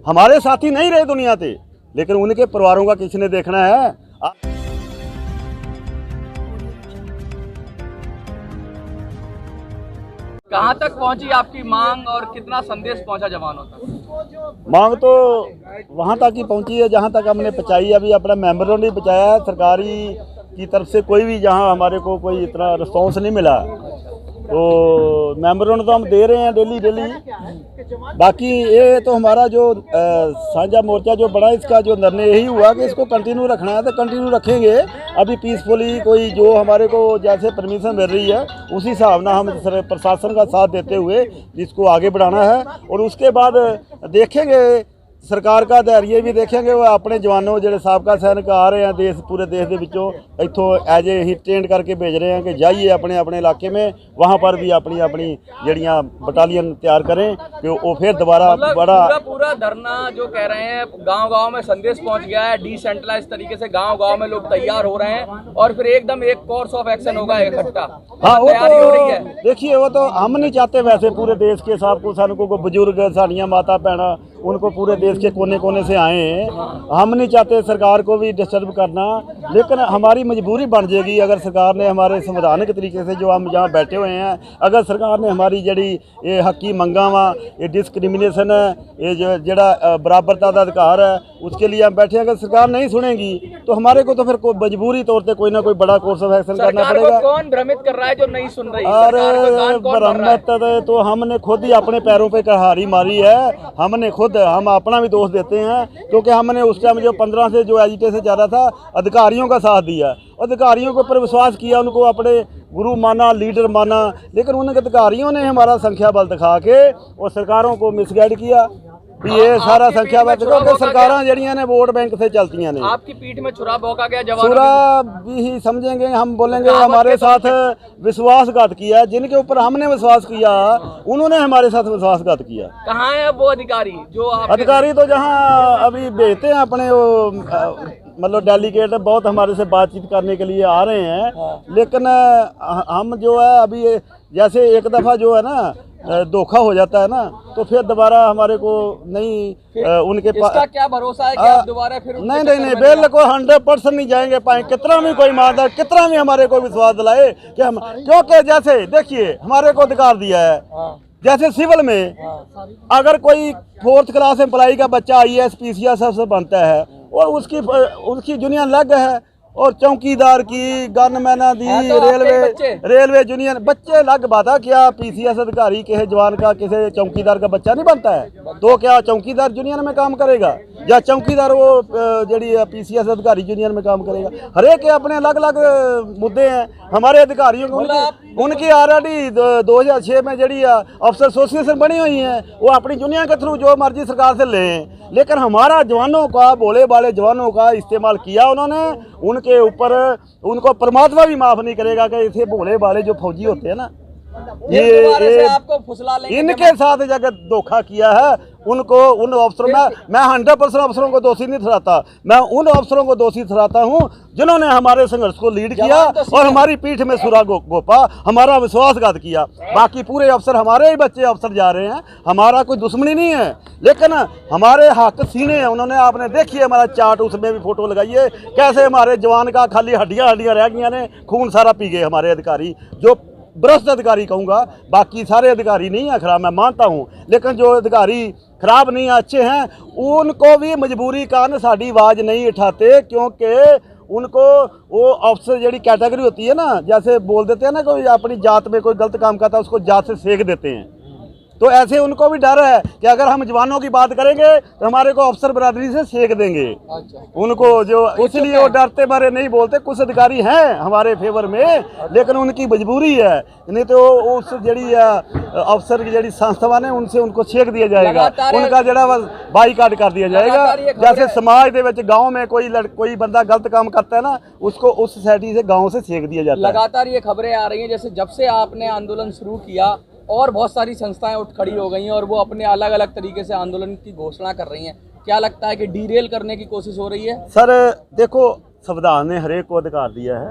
हमारे साथी नहीं रहे दुनिया से, लेकिन उनके परिवारों का किसने देखना है। कहाँ तक पहुंची आपकी मांग और कितना संदेश पहुंचा जवानों तक? मांग तो वहाँ तक ही पहुँची है जहाँ तक हमने पहुँचाई। अभी अपना मेंबरों ने पहुँचाया है, सरकारी की तरफ से कोई भी जहाँ हमारे को कोई इतना रिस्पॉन्स नहीं मिला, तो मेंबरों ने तो हम दे रहे हैं डेली। बाकी ये तो हमारा जो साझा मोर्चा जो बड़ा, इसका जो निर्णय यही हुआ कि इसको कंटिन्यू रखना है तो कंटिन्यू रखेंगे। अभी पीसफुली कोई जो हमारे को जैसे परमिशन मिल रही है उसी हिसाब ना हम प्रशासन का साथ देते हुए इसको आगे बढ़ाना है। और उसके बाद देखेंगे सरकार का धैर्य भी देखेंगे, वो अपने जवानों जो साबका सैनिक आ रहे हैं देश पूरे देश के विचों इतों एज ए ही ट्रेंड करके भेज रहे हैं कि जाइए अपने अपने इलाके में, वहाँ पर भी अपनी अपनी जड़ियाँ बटालियन तैयार करें कि वो फिर दोबारा बड़ा पूरा धरना जो कह रहे हैं गांव-गांव में संदेश पहुंच गया है, डिसेंट्रलाइज तरीके से गांव-गांव में लोग तैयार हो रहे हैं और फिर एकदम एक कोर्स ऑफ एक्शन होगा इकट्ठा। हाँ, वो तो देखिए, वो तो हम नहीं चाहते वैसे पूरे देश के सबको सैनिकों को, बुजुर्ग साड़ियाँ माता बहना उनको पूरे देश के कोने कोने से आए हैं। हम नहीं चाहते सरकार को भी डिस्टर्ब करना, लेकिन हमारी मजबूरी बन जाएगी अगर सरकार ने हमारे संवैधानिक तरीके से जो हम जहाँ बैठे हुए हैं, अगर सरकार ने हमारी जड़ी ये हकी मंगा वा, ये डिस्क्रिमिनेशन है, ये जड़ा बराबरता का अधिकार है, उसके लिए हम बैठे हैं। अगर सरकार नहीं सुनेगी तो हमारे को तो फिर मजबूरी तौर पर कोई ना कोई बड़ा कोर्स ऑफ एक्शन करना पड़ेगा। कौन भ्रमित कर रहा है जो नहीं सुन रही? अरे भ्रमित तो हमने खुद ही अपने पैरों पे कहारी मारी है। हमने खुद, हम अपना भी दोष देते हैं, क्योंकि हमने उस टाइम जो 15 से जो एजिटेशन जा रहा था, अधिकारियों का साथ दिया, अधिकारियों के ऊपर विश्वास किया, उनको अपने गुरु माना, लीडर माना, लेकिन उन अधिकारियों ने हमारा संख्या बल दिखा के और सरकारों को मिसगाइड किया। ये सारा संख्या बल क्योंकि सरकारें जड़ियाँ ने वोट बैंक से चलती हैं। आपकी पीठ में छुरा भौंका गया जवानों छुरा भी ही समझेंगे, हम बोलेंगे हमारे साथ विश्वासघात किया। जिनके ऊपर हमने विश्वास किया उन्होंने हमारे साथ विश्वासघात किया। कहाँ है वो अधिकारी जो अधिकारी तो जहाँ अभी भेजते हैं अपने वो मतलब डेलीगेट बहुत हमारे से बातचीत करने के लिए आ रहे हैं, लेकिन हम जो है अभी जैसे एक दफ़ा जो है ना धोखा हो जाता है ना, तो फिर दोबारा हमारे को नहीं उनके पास क्या भरोसा है कि आप दोबारा फिर नहीं बिल्कुल 100% नहीं जाएंगे पाए, कितना भी कोई ईमानदार, कितना भी हमारे को विश्वास दिलाए कि हम, क्योंकि जैसे देखिए हमारे को अधिकार दिया है, जैसे सिविल में अगर कोई 4th क्लास एम्प्लॉई का बच्चा IAS PCS से बनता है और उसकी यूनियन अलग है, और चौकीदार की, गनमैन दी, रेलवे यूनियन बच्चे अलग बात है। क्या PCS अधिकारी किसी जवान का, किसी चौकीदार का बच्चा नहीं बनता है? तो क्या चौकीदार यूनियन में काम करेगा या चौकीदार वो जड़ी PCS अधिकारी यूनियन में काम करेगा? हर एक के अपने अलग अलग मुद्दे हैं। हमारे अधिकारियों को उनकी ऑलरेडी 2006 में जड़ी अफसर एसोसिएशन बनी हुई है, वो अपनी यूनियन के थ्रू जो मर्जी सरकार से लें, लेकिन हमारा जवानों का, भोले भाले जवानों का इस्तेमाल किया उन्होंने। उनके ऊपर उनको परमात्मा भी माफ़ नहीं करेगा कि इसे भोले भाले जो फौजी होते हैं ना, ये आपको फुसला लेंगे। इनके साथ जगह धोखा किया है उनको, उन अफसरों में मैं 100% अफसरों को दोषी नहीं ठहराता, मैं उन अफसरों को दोषी ठहराता हूं जिन्होंने हमारे संघर्ष को लीड किया और हमारी पीठ में सुरा गोपा, हमारा विश्वासघात किया। बाकी पूरे अफसर हमारे ही बच्चे अफसर जा रहे हैं, हमारा कोई दुश्मनी नहीं है, लेकिन हमारे हक सीने हैं उन्होंने। आपने देखिए हमारा चार्ट, उसमें भी फोटो लगाइए कैसे हमारे जवान का खाली हड्डियाँ रह गई ने, खून सारा पी गए हमारे अधिकारी। जो भ्रष्ट अधिकारी कहूँगा, बाकी सारे अधिकारी नहीं हैं खराब, मैं मानता हूँ, लेकिन जो अधिकारी खराब नहीं अच्छे हैं, उनको भी मजबूरी कारण साड़ी आवाज़ नहीं उठाते, क्योंकि उनको वो अफसर जड़ी कैटेगरी होती है ना, जैसे बोल देते हैं ना कोई अपनी जात में कोई गलत काम करता है उसको जात से सेक देते हैं, तो ऐसे उनको भी डर है कि अगर हम जवानों की बात करेंगे तो हमारे को अफसर बरादरी से सेक देंगे। उनको जो, इसलिए वो डरते मारे नहीं बोलते। कुछ अधिकारी हैं हमारे फेवर में, लेकिन उनकी मजबूरी है, नहीं तो उस जड़ी अफसर की जड़ी संस्था ने उनसे उनको सेक दिया जाएगा, उनका जड़ा बाईकाट कर दिया जाएगा। जैसे समाज के विच गाँव में कोई बंदा गलत काम करता है ना, उसको उस सोसाइटी से गाँव से सेक दिया जाता है। लगातार ये खबरें आ रही हैं जैसे जब से आपने आंदोलन शुरू किया और बहुत सारी संस्थाएं उठ खड़ी हो गई हैं और वो अपने अलग अलग तरीके से आंदोलन की घोषणा कर रही हैं, क्या लगता है कि डीरेल करने की कोशिश हो रही है? सर देखो, संविधान ने हरेक को अधिकार दिया है,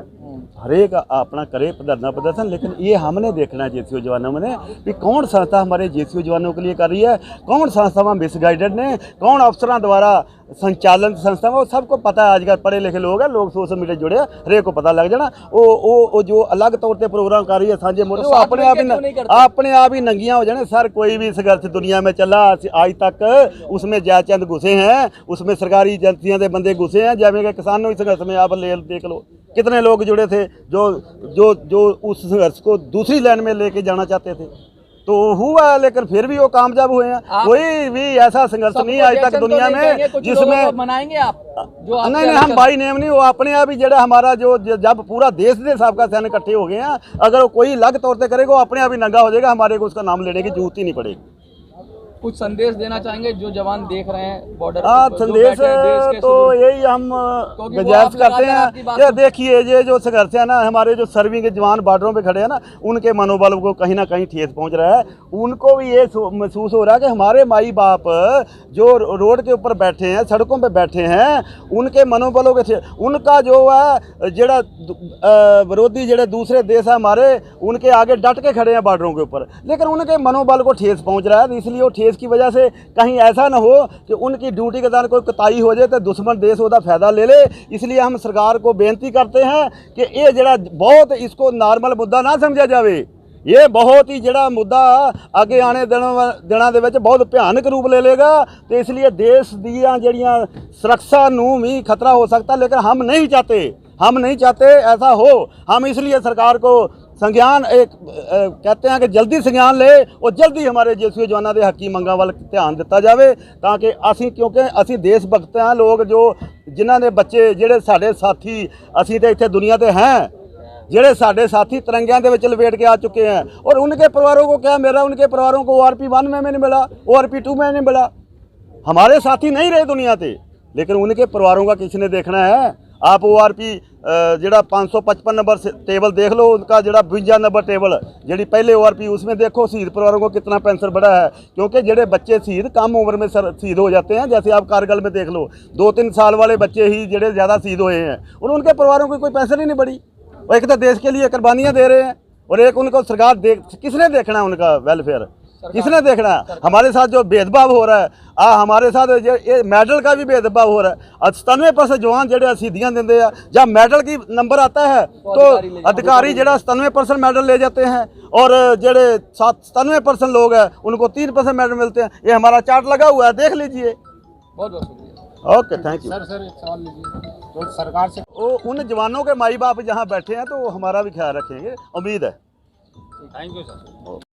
हरेक अपना करे धरना प्रदर्शन, लेकिन ये हमने देखना है जेसीओ जवानों में कि कौन संस्था हमारे जेसीओ जवानों के लिए कर रही है, कौन संस्था मिसगाइडेड ने, कौन अफसरों द्वारा संचालन संस्था में, वो सबको पता है। आजकल पढ़े लिखे लोग हैं, लोग सोशल मीडिया जुड़े हैं, हरेक को पता लग जाना। वो जो अलग तौर पर प्रोग्राम कर रही है सांझे मोर्चे, वो अपने आप ही नंगियां हो जाने। सर कोई भी संघर्ष दुनिया में चला आज तक, उसमें जयचंद घुसे हैं, उसमें सरकारी एजेंसियां के बंदे घुसे हैं, जैसे कि किसानों के संघर्ष में आप ले देख लो कितने लोग जुड़े थे जो उस संघर्ष को दूसरी लाइन में लेके जाना चाहते थे, तो हुआ, लेकिन फिर भी वो कामयाब हुए हैं। कोई भी ऐसा संघर्ष नहीं आज तक दुनिया में जिसमें मनाएंगे आप जो नहीं हम बाई नेम नहीं, वो अपने आप ही जरा हमारा जो जब पूरा देश के सबका सैन इकट्ठे हो गए हैं, अगर वो कोई अलग तौर पर करेगा वो अपने आप ही नंगा हो जाएगा, हमारे को उसका नाम लेने की जरूरत ही नहीं पड़ेगी। कुछ संदेश देना चाहेंगे जो जवान देख रहे हैं बॉर्डर संदेश तो यही हम गुजारिश करते हैं कि देखिए ये जो संघर्ष है ना, हमारे जो सर्विंग के जवान बॉर्डरों पे खड़े हैं ना, उनके मनोबल को कहीं ना कहीं ठेस पहुंच रहा है। उनको भी ये महसूस हो रहा है कि हमारे माई बाप जो रोड के ऊपर बैठे हैं, सड़कों पे बैठे हैं, उनके मनोबलों के उनका जो है जड़ा विरोधी जड़े दूसरे देश है हमारे, उनके आगे डट के खड़े हैं बॉर्डरों के ऊपर, लेकिन उनके मनोबल को ठेस पहुँच रहा है। इसलिए वो की वजह से कहीं ऐसा ना हो कि उनकी ड्यूटी के दौरान कोई कताई हो जाए तो दुश्मन देश उसका फायदा ले ले। इसलिए हम सरकार को बेनती करते हैं कि ये जरा बहुत इसको नॉर्मल मुद्दा ना समझा जाए, ये बहुत ही जड़ा मुद्दा आगे आने दिनों के बहुत भयानक रूप ले लेगा। तो इसलिए देश दियाँ जड़ियाँ सुरक्षा नूं भी खतरा हो सकता, लेकिन हम नहीं चाहते ऐसा हो। हम इसलिए सरकार को संज्ञान कहते हैं कि जल्दी संज्ञान ले और जल्दी हमारे जेसीओ जवानों के हकी मंगां वाल ध्यान दिता जाए, ताकि असी, क्योंकि असी देश भगत हैं लोग, जो जिन्हों ने बच्चे जेडे साडे साथी असी तो इतने दुनिया ते हैं, जेडे साडे साथी तिरंगियां दे विच लपेट के आ चुके हैं, और उनके परिवारों को क्या मिला? उनके परिवारों को ORP-1 में नहीं मिला, ORP-2 में नहीं मिला। हमारे साथी नहीं रहे दुनिया ते, लेकिन उनके परिवारों का किसने देखना है? आप ORP जड़ा 555 नंबर टेबल देख लो, उनका जड़ा 52 नंबर टेबल जी पहले ORP, उसमें देखो शहीद परिवारों को कितना पेंशन बढ़ा है। क्योंकि जेडे बच्चे शहीद कम उम्र में शहीद हो जाते हैं, जैसे आप कारगिल में देख लो 2-3 साल वाले बच्चे ही जेडे ज़्यादा शहीद हुए हैं, और उनके परिवारों को कोई पेंशन ही नहीं बढ़ी। और एक तो देश के लिए कुर्बानियाँ दे रहे हैं, और एक उनको सरकार किसने देखना है? उनका वेलफेयर किसने देखना है? हमारे साथ जो भेदभाव हो रहा है, हमारे साथ ये मेडल का भी भेदभाव हो रहा है। 97% जवान जड़े शहीदियाँ देंगे हैं, जब मेडल की नंबर आता है तो अधिकारी जड़ा 97% मेडल ले जाते हैं, और जड़े 97% लोग हैं उनको 3% मेडल मिलते हैं। ये हमारा चार्ट लगा हुआ है, देख लीजिए। बहुत बहुत शुक्रिया। Okay, thank you. सर एक सवाल लीजिए, तो सरकार से उन जवानों के माई बाप जहाँ बैठे हैं तो हमारा भी ख्याल रखेंगे, उम्मीद है। Thank you sir.